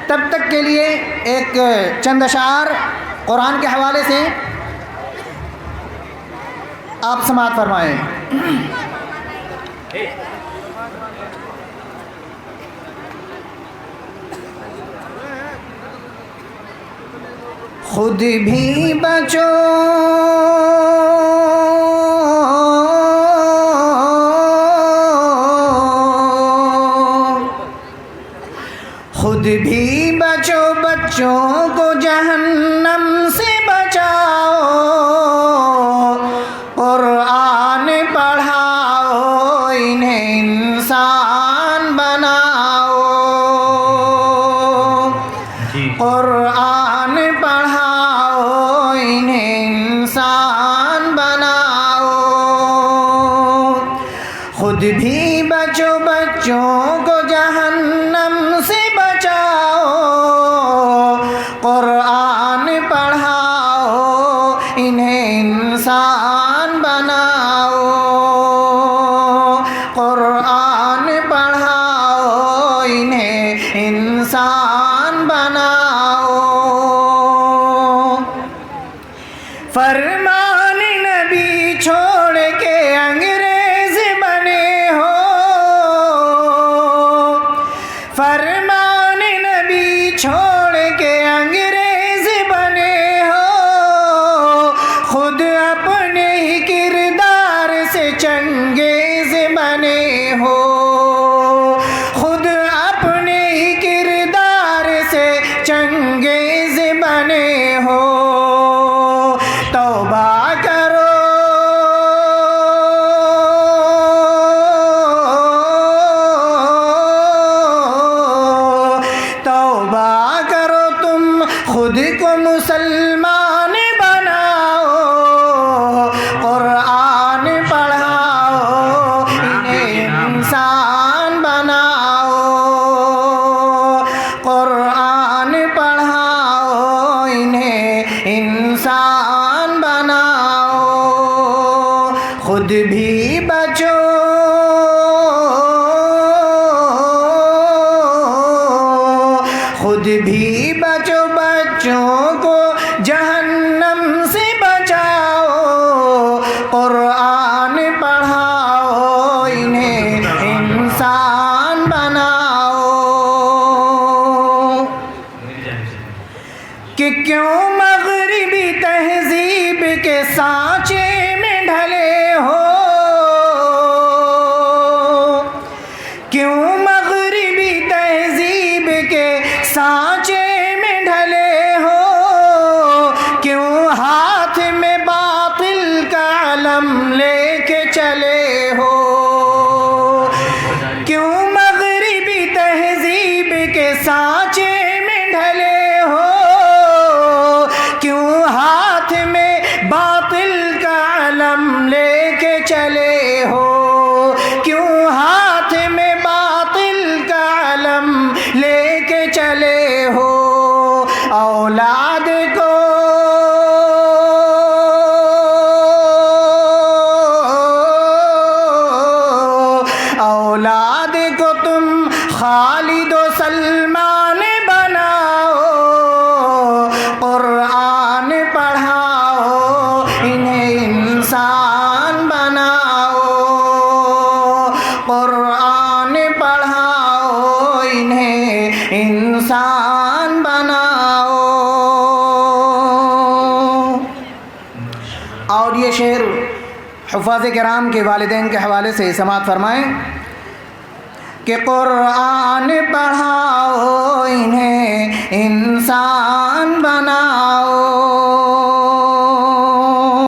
تب تک کے لیے ایک چند اشعار قرآن کے حوالے سے آپ سماعت فرمائیں۔ خود بھی بچو خود بھی بچو، بچوں کو جہنم سے بچاؤ، قرآن پڑھاؤ، انہیں انسان بناؤ، قرآن پڑھاؤ، انہیں انسان بناؤ، خود بھی بچو، بچوں کو جہنم سے بچاؤ، قرآن پڑھاؤ، انہیں انسان بناؤ، قرآن پڑھاؤ، انہیں انسان بناؤ۔ فرمان نبی چھوڑ کے انگریز بنے ہو، فرمان نبی چھوڑ کے انگریز بنے ہو، خود اپنے ہی کردار سے چنگیز بنے ہو، خود اپنے ہی کردار سے چنگیز بنے ہو، توبہ کرو توبہ کرو، تم خود کو مسلمان بناؤ، قرآن پڑھاؤ، انہیں انسان بناؤ، قرآن پڑھاؤ، انہیں انسان بناؤ، خود بھی بچو، خود بھی بچو، بچوں کو جہنم سے بچاؤ، قرآن پڑھاؤ، انہیں انسان بناؤ۔ کہ کیوں مغربی تہذیب کے سانچے میں ڈھلے ہو، کیوں مغربی تہذیب کے سانچے میں ڈھلے ہو، کیوں ہاتھ میں باطل کا علم لے کے چلے ہو، کیوں مغربی تہذیب کے سانچے میں ڈھلے ہو، کیوں ہاتھ میں باطل کا علم لے کے چلے ہو، کیوں ہاتھ میں باطل کا علم لے کے چلے ہو، اولاد کو اولاد کو تم خالد و سلمان بناؤ، قرآن پڑھاؤ، انہیں انسان بناؤ، قرآن پڑھاؤ، انہیں انسان بناؤ۔ اور یہ شعر حفاظ کرام کے والدین کے حوالے سے سماعت فرمائیں کہ قرآن پڑھاؤ، انہیں انسان بناؤ۔